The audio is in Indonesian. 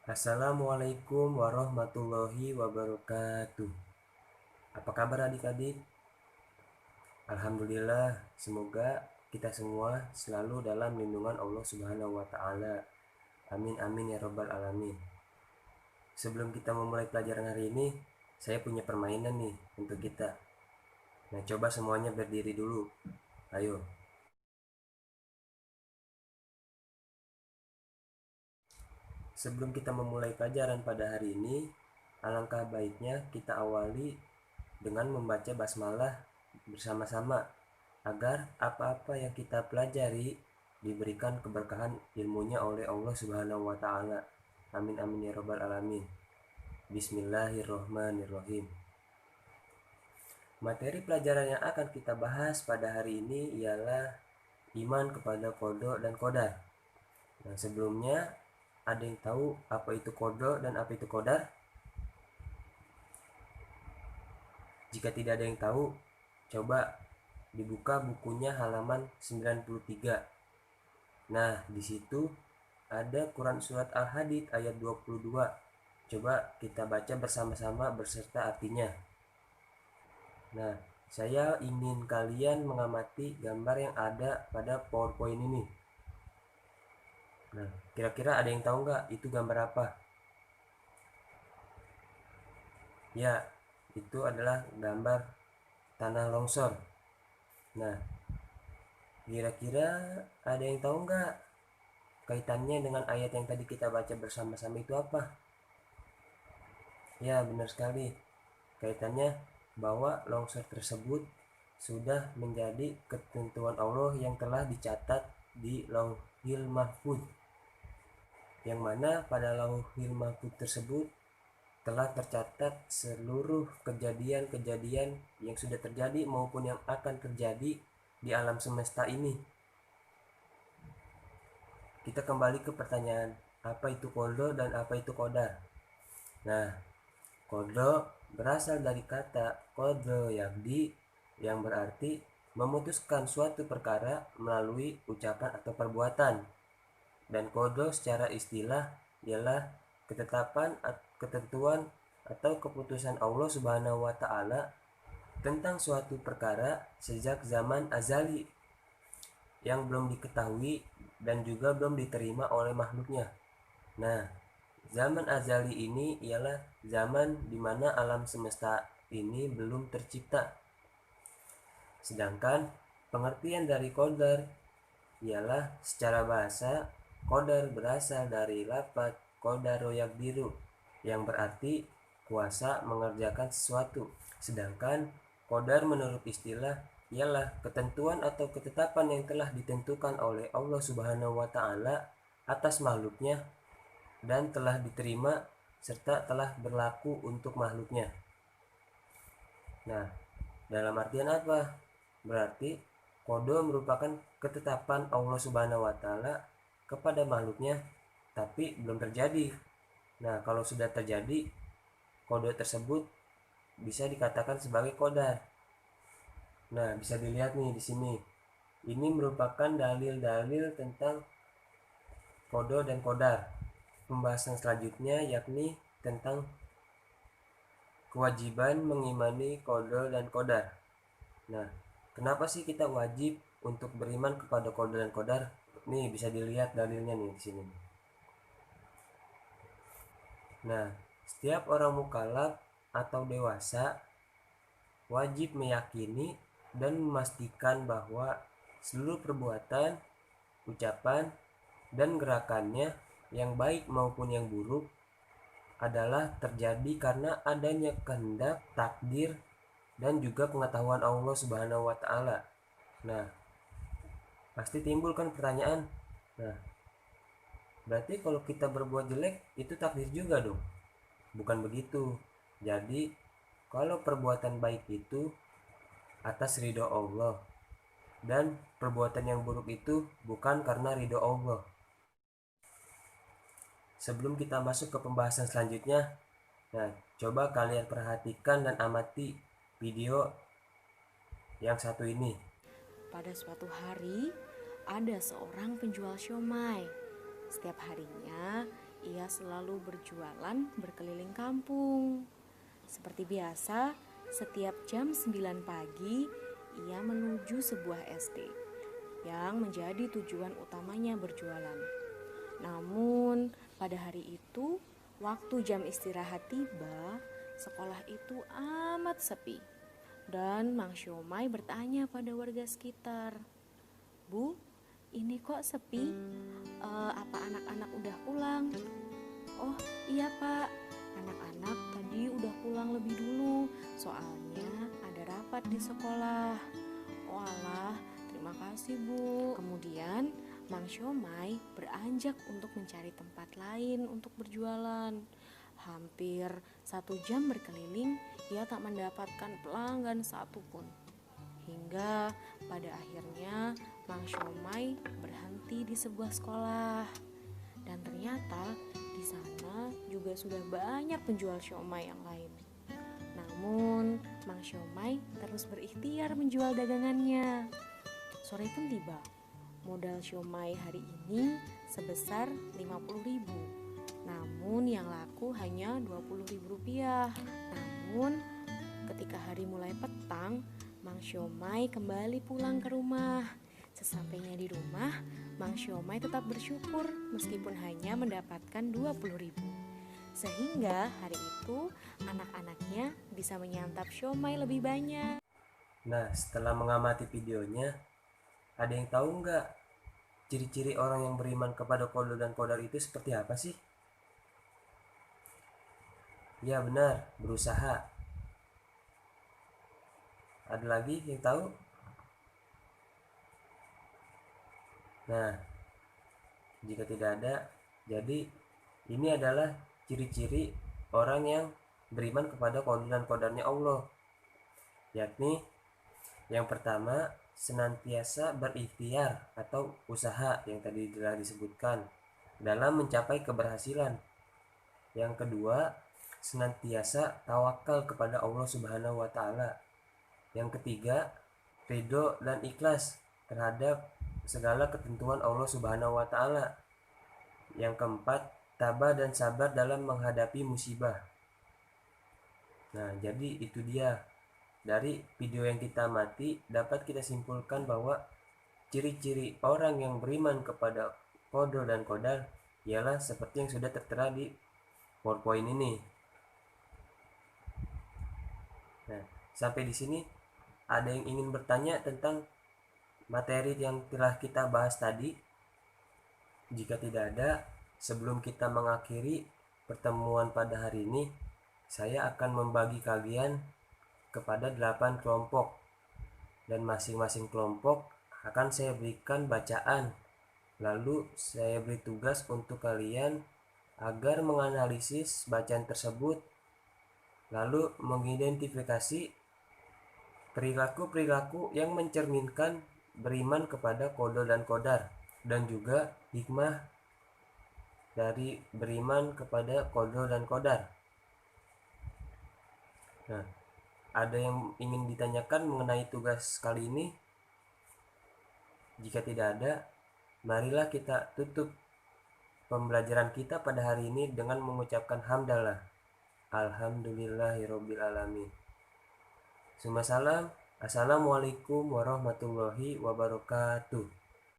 Assalamualaikum warahmatullahi wabarakatuh. Apa kabar adik-adik? Alhamdulillah, semoga kita semua selalu dalam lindungan Allah Subhanahu wa taala. Amin amin ya robbal alamin. Sebelum kita memulai pelajaran hari ini, saya punya permainan nih untuk kita. Nah, coba semuanya berdiri dulu. Ayo. Sebelum kita memulai pelajaran pada hari ini, alangkah baiknya kita awali dengan membaca basmalah bersama-sama agar apa-apa yang kita pelajari diberikan keberkahan ilmunya oleh Allah Subhanahu wa taala. Amin amin ya robbal alamin. Bismillahirrohmanirrohim. Materi pelajaran yang akan kita bahas pada hari ini ialah iman kepada qada dan qadar. Nah, sebelumnya ada yang tahu apa itu qada dan apa itu qadar? Jika tidak ada yang tahu, coba dibuka bukunya halaman 93. Nah, di situ ada Quran surat Al-Hadid ayat 22. Coba kita baca bersama-sama beserta artinya. Nah, saya ingin kalian mengamati gambar yang ada pada PowerPoint ini. Nah, kira-kira ada yang tahu nggak itu gambar apa? Ya, itu adalah gambar tanah longsor. Nah, kira-kira ada yang tahu nggak kaitannya dengan ayat yang tadi kita baca bersama-sama itu apa? Ya, benar sekali. Kaitannya bahwa longsor tersebut sudah menjadi ketentuan Allah yang telah dicatat di Lauhil Mahfuz. Yang mana pada Lauhil Mahfuz tersebut telah tercatat seluruh kejadian-kejadian yang sudah terjadi maupun yang akan terjadi di alam semesta ini. Kita kembali ke pertanyaan, apa itu qada dan apa itu qadar? Nah, qada berasal dari kata qada yang berarti memutuskan suatu perkara melalui ucapan atau perbuatan. Dan qada secara istilah ialah ketetapan, ketentuan atau keputusan Allah Subhanahu wa taala tentang suatu perkara sejak zaman azali yang belum diketahui dan juga belum diterima oleh makhluknya. Nah, zaman azali ini ialah zaman di mana alam semesta ini belum tercipta. Sedangkan pengertian dari qadar ialah secara bahasa qadar berasal dari lafaz qadaro yaqdiru yang berarti kuasa mengerjakan sesuatu. Sedangkan qadar menurut istilah ialah ketentuan atau ketetapan yang telah ditentukan oleh Allah Subhanahu wa taala atas makhluknya dan telah diterima serta telah berlaku untuk makhluknya. Nah, dalam artian apa? Berarti qada merupakan ketetapan Allah Subhanahu wa taala kepada makhluknya tapi belum terjadi. Nah, kalau sudah terjadi, qada tersebut bisa dikatakan sebagai qadar. Nah, bisa dilihat nih di sini. Ini merupakan dalil-dalil tentang qada dan qadar. Pembahasan selanjutnya yakni tentang kewajiban mengimani qada dan qadar. Nah, kenapa sih kita wajib untuk beriman kepada qada dan qadar? Nih, bisa dilihat dalilnya nih di sini. Nah, setiap orang mukallaf atau dewasa wajib meyakini dan memastikan bahwa seluruh perbuatan, ucapan, dan gerakannya yang baik maupun yang buruk adalah terjadi karena adanya kehendak, takdir, dan juga pengetahuan Allah Subhanahu wa taala. Nah, pasti timbul kan pertanyaan. Nah, berarti kalau kita berbuat jelek itu takdir juga dong? Bukan begitu. Jadi, kalau perbuatan baik itu atas ridho Allah dan perbuatan yang buruk itu bukan karena ridho Allah. Sebelum kita masuk ke pembahasan selanjutnya, nah, coba kalian perhatikan dan amati video yang satu ini. Pada suatu hari, ada seorang penjual siomay. Setiap harinya, ia selalu berjualan berkeliling kampung. Seperti biasa, setiap jam 9 pagi, ia menuju sebuah SD yang menjadi tujuan utamanya berjualan. Namun, pada hari itu, waktu jam istirahat tiba, sekolah itu amat sepi. Dan Mang Syomai bertanya pada warga sekitar, "Bu, ini kok sepi? Apa anak-anak udah pulang?" "Oh iya pak, anak-anak tadi udah pulang lebih dulu, soalnya ada rapat di sekolah." "Oh alah, terima kasih bu." Kemudian Mang Syomai beranjak untuk mencari tempat lain untuk berjualan. Hampir 1 jam berkeliling, ia tak mendapatkan pelanggan satupun. Hingga pada akhirnya Mang Syomai berhenti di sebuah sekolah. Dan ternyata di sana juga sudah banyak penjual siomay yang lain. Namun Mang Syomai terus berikhtiar menjual dagangannya. Sore pun tiba. Modal siomay hari ini sebesar 50.000. Namun yang laku hanya 20.000 rupiah. Namun ketika hari mulai petang, Mang Syomai kembali pulang ke rumah. Sesampainya di rumah, Mang Syomai tetap bersyukur meskipun hanya mendapatkan 20.000. Sehingga hari itu anak-anaknya bisa menyantap syomai lebih banyak. Nah, setelah mengamati videonya, ada yang tahu nggak ciri-ciri orang yang beriman kepada qadar dan qadar itu seperti apa sih? Ya benar, berusaha. Ada lagi yang tahu? Nah, jika tidak ada, jadi ini adalah ciri-ciri orang yang beriman kepada qadar dan qadarnya Allah, yakni yang pertama, senantiasa berikhtiar atau usaha yang tadi telah disebutkan dalam mencapai keberhasilan. Yang kedua, senantiasa tawakal kepada Allah Subhanahu wa taala. Yang ketiga, ridho dan ikhlas terhadap segala ketentuan Allah Subhanahu wa taala. Yang keempat, tabah dan sabar dalam menghadapi musibah. Nah, jadi itu dia. Dari video yang kita amati dapat kita simpulkan bahwa ciri-ciri orang yang beriman kepada qadar dan qadar ialah seperti yang sudah tertera di PowerPoint ini. Nah, sampai di sini ada yang ingin bertanya tentang materi yang telah kita bahas tadi? Jika tidak ada, sebelum kita mengakhiri pertemuan pada hari ini, saya akan membagi kalian kepada 8 kelompok, dan masing-masing kelompok akan saya berikan bacaan. Lalu saya beri tugas untuk kalian agar menganalisis bacaan tersebut, lalu mengidentifikasi perilaku-perilaku yang mencerminkan beriman kepada qadar dan qadar, dan juga hikmah dari beriman kepada qadar dan qadar. Nah, ada yang ingin ditanyakan mengenai tugas kali ini? Jika tidak ada, marilah kita tutup pembelajaran kita pada hari ini dengan mengucapkan hamdalah. Alhamdulillahirabbil alamin. Summa salam. Assalamualaikum warahmatullahi wabarakatuh.